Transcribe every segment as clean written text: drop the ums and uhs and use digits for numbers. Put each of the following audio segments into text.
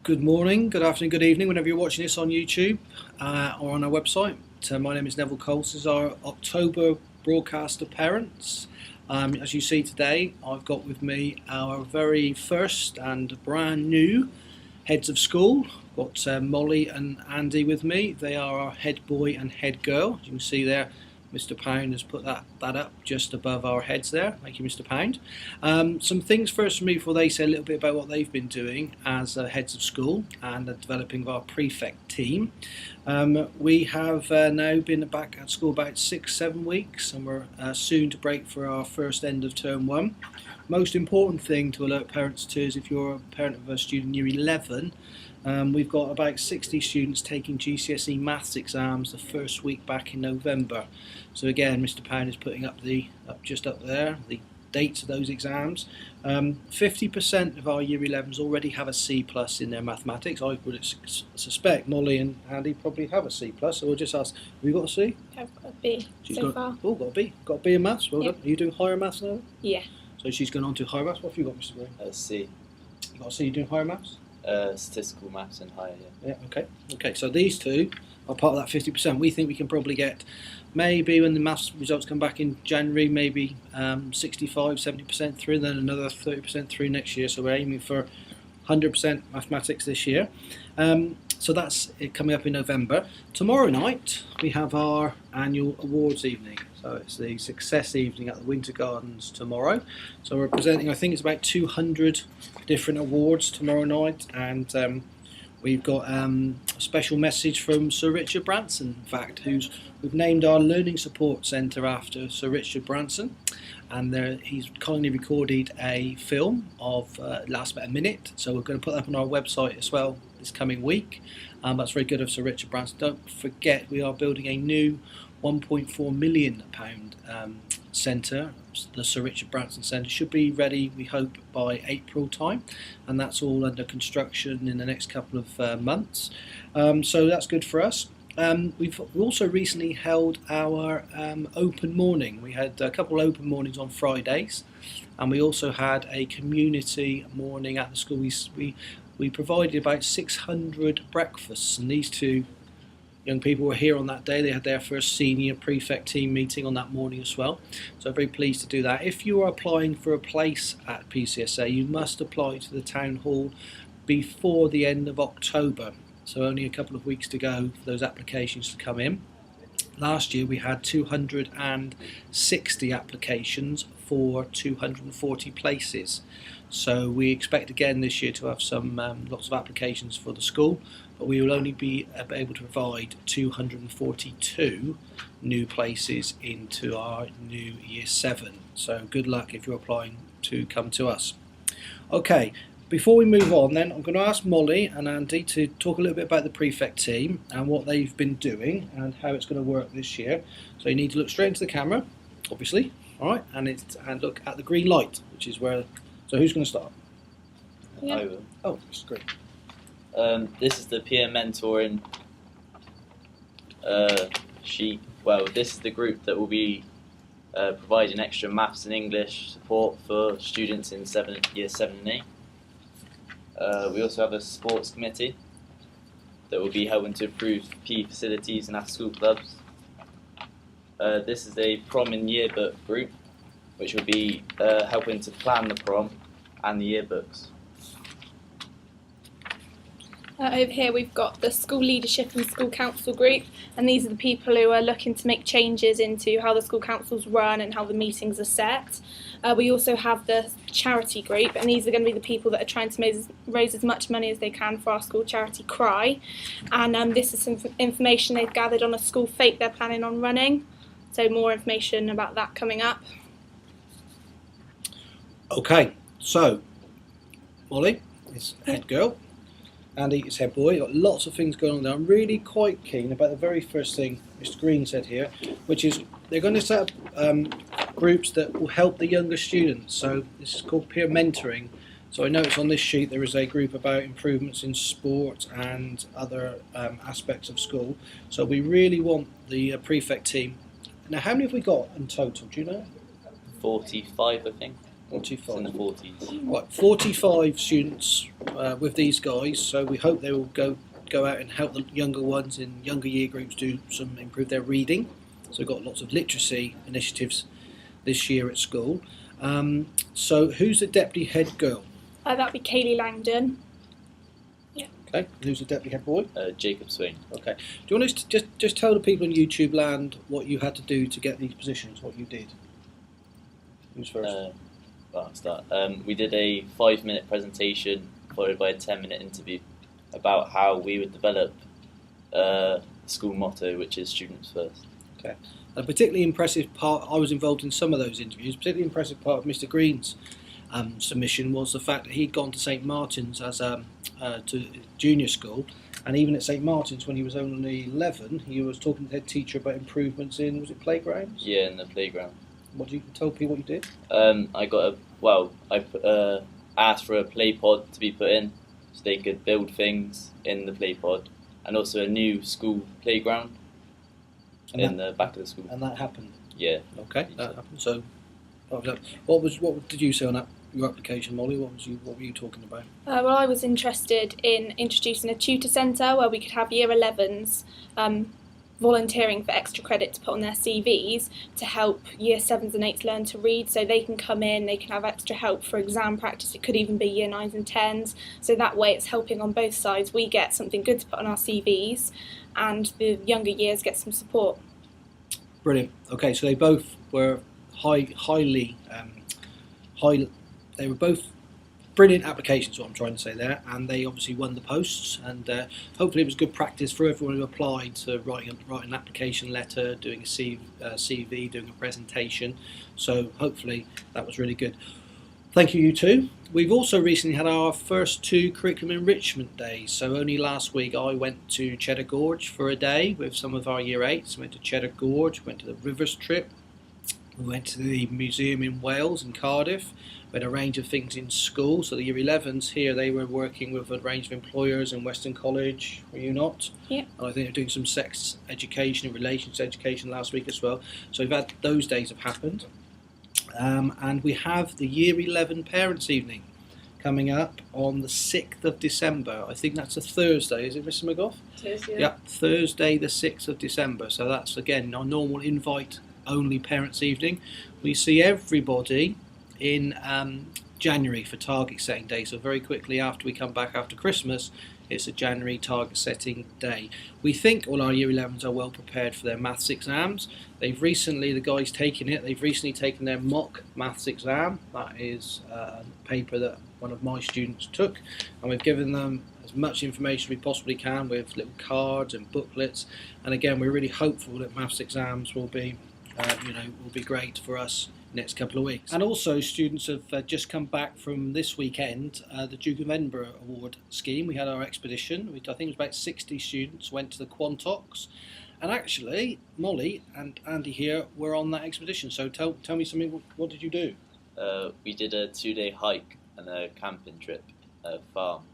Good morning, good afternoon, good evening, whenever you're watching this on YouTube or on our website. My name is Neville Cole. This is our October broadcast of parents. As you see today, I've got with me our very first and brand new heads of school. I've got Molly and Andy with me. They are our head boy and head girl. As you can see there, Mr. Pound has put that up just above our heads there. Thank you, Mr. Pound. Some things first for me before they say a little bit about what they've been doing as heads of school and the developing of our prefect team. We have now been back at school about 6-7 weeks, and we're soon to break for our first end of term 1. Most important thing to alert parents to is if you're a parent of a student year 11, we've got about 60 students taking GCSE maths exams the first week back in November. So again, Mr. Pound is putting up just up there the dates of those exams. 50% of our year 11s already have a C+ in their mathematics. I would suspect Molly and Andy probably have a C+, so we'll just ask, have you got a C? I've got a B far. Oh, got a B. Got a B in maths, well Yep. done. Are you doing higher maths now? Yeah. So she's gone on to higher maths. What have you got, Mr. Green? C. You got a C, you doing higher maths? Statistical maths and higher, yeah. Yeah, okay. So these two are part of that 50%. We think we can probably get, maybe when the maths results come back in January, maybe 65-70% through, then another 30% through next year. So we're aiming for 100% mathematics this year. So that's it coming up in November. Tomorrow night we have our annual awards evening. So it's the success evening at the Winter Gardens tomorrow. So we're presenting, I think it's about 200 different awards tomorrow night, and we've got a special message from Sir Richard Branson, in fact, we've named our Learning Support Centre after Sir Richard Branson, and he's kindly recorded a film of lasts about a minute, so we're going to put that up on our website as well this coming week. That's very good of Sir Richard Branson. Don't forget, we are building a new £1.4 million centre. The Sir Richard Branson Centre should be ready, we hope, by April time, and that's all under construction in the next couple of months. So that's good for us. We've also recently held our open morning. We had a couple of open mornings on Fridays, and we also had a community morning at the school. We provided about 600 breakfasts, and these two young people were here on that day. They had their first senior prefect team meeting on that morning as well. So I'm very pleased to do that. If you are applying for a place at PCSA, you must apply to the town hall before the end of October. So only a couple of weeks to go for those applications to come in. Last year we had 260 applications for 240 places. So we expect again this year to have some lots of applications for the school, but we will only be able to provide 242 new places into our new year 7. So good luck if you're applying to come to us. Okay, before we move on then, I'm going to ask Molly and Andy to talk a little bit about the prefect team and what they've been doing and how it's going to work this year. So you need to look straight into the camera, obviously, all right, and look at the green light, which is where. So who's going to start? Yeah. I will. Oh, that's great. This is the peer mentoring sheet. Well, this is the group that will be providing extra maths and English support for students in year 7 and 8. We also have a sports committee that will be helping to improve PE facilities and after-school clubs. This is a prom and yearbook group, which will be helping to plan the prom and the yearbooks. Over here we've got the school leadership and school council group, and these are the people who are looking to make changes into how the school councils run and how the meetings are set. We also have the charity group, and these are going to be the people that are trying to raise as much money as they can for our school charity Cry, and this is some information they've gathered on a school fete they're planning on running, so more information about that coming up. Okay, so Molly is head girl, Andy is head boy. Got lots of things going on there. I'm really quite keen about the very first thing Mr. Green said here, which is they're going to set up groups that will help the younger students. So this is called peer mentoring. So I noticed on this sheet there is a group about improvements in sport and other aspects of school. So we really want the prefect team. Now, how many have we got in total? Do you know? 45, I think. It's in 45. the 40s. Right, 45 students with these guys, so we hope they will go out and help the younger ones in younger year groups improve their reading. So we've got lots of literacy initiatives this year at school. So who's the deputy head girl? That'd be Kaylee Langdon. Okay, who's the deputy head boy? Jacob Swain. Okay. Do you want to just tell the people in YouTube land what you had to do to get these positions, what you did? Who's first? I'll start. We did a 5-minute presentation followed by a 10-minute interview about how we would develop the school motto, which is students first. Okay. A particularly impressive part, I was involved in some of those interviews, particularly impressive part of Mr. Green's submission was the fact that he'd gone to St Martin's as to junior school, and even at St Martin's when he was only 11, he was talking to the head teacher about improvements in, was it playgrounds? Yeah, in the playground. What did you tell people what you did? I asked for a play pod to be put in so they could build things in the play pod, and also a new school playground in the back of the school. And that happened? Yeah. Okay, that happened. So, what did you say on that, your application, Molly? What were you talking about? Well, I was interested in introducing a tutor centre where we could have year 11s volunteering for extra credit to put on their CVs to help year 7s and 8s learn to read, so they can come in, they can have extra help for exam practice. It could even be year 9s and 10s, so that way it's helping on both sides. We get something good to put on our CVs and the younger years get some support. Brilliant. Okay, so they both were they were both brilliant applications, what I'm trying to say there, and they obviously won the posts, and hopefully it was good practice for everyone who applied to write an application letter, doing a CV, doing a presentation, so hopefully that was really good. Thank you, you two. We've also recently had our first 2 curriculum enrichment days, so only last week I went to Cheddar Gorge for a day with some of our year 8s. We went to Cheddar Gorge, went to the Rivers trip, we went to the museum in Wales and Cardiff. We had a range of things in school. So the year 11s here, they were working with a range of employers in Western College. Were you not? Yeah. And I think they were doing some sex education and relations education last week as well. So we've had those days have happened. And we have the year 11 parents evening coming up on the 6th of December. I think that's a Thursday, is it, Mr. McGough? Thursday. Yeah, Thursday the 6th of December. So that's, again, our normal invite-only parents' evening. We see everybody in January for target setting day. So very quickly after we come back after Christmas, it's a January target setting day. We think all our year 11s are well prepared for their maths exams. They've recently taken their mock maths exam. That is a paper that one of my students took, and we've given them as much information we possibly can with little cards and booklets. And again, we're really hopeful that maths exams will be great for us next couple of weeks. And also, students have just come back from this weekend, the Duke of Edinburgh Award scheme. We had our expedition. I think it was about 60 students went to the Quantox, and actually Molly and Andy here were on that expedition. So tell me something. What did you do? We did a 2-day hike and a camping trip farm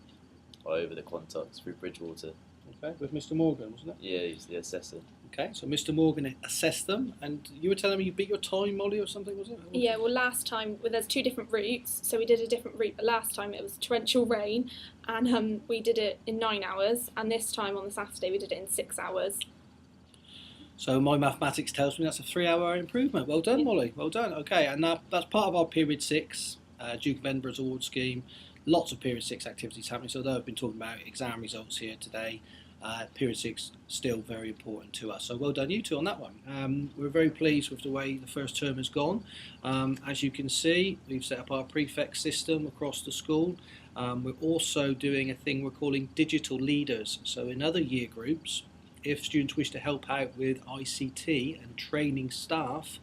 all over the Quantox through Bridgewater. Okay, with Mr. Morgan, wasn't it? Yeah, he's the assessor. Okay, so Mr. Morgan assessed them, and you were telling me you beat your time, Molly, or something, was it? Yeah, well, last time, there's 2 different routes, so we did a different route, but last time it was torrential rain, and we did it in 9 hours, and this time on the Saturday we did it in 6 hours. So my mathematics tells me that's a 3-hour improvement. Well done, Molly, well done. Okay, and that's part of our Period 6 Duke of Edinburgh's award scheme. Lots of Period 6 activities happening, so although I've been talking about exam results here today, Period 6 still very important to us. So well done you two on that one. We're very pleased with the way the first term has gone. As you can see, we've set up our prefect system across the school. We're also doing a thing we're calling digital leaders. So in other year groups, if students wish to help out with ICT and training staff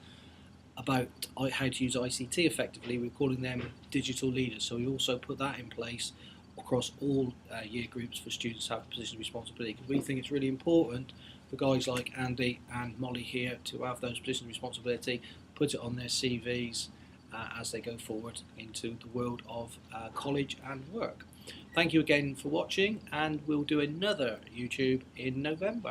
about how to use ICT effectively, we're calling them digital leaders. So we also put that in place across all year groups for students to have a position of responsibility, because we think it's really important for guys like Andy and Molly here to have those positions of responsibility, put it on their CVs as they go forward into the world of college and work. Thank you again for watching, and we'll do another YouTube in November.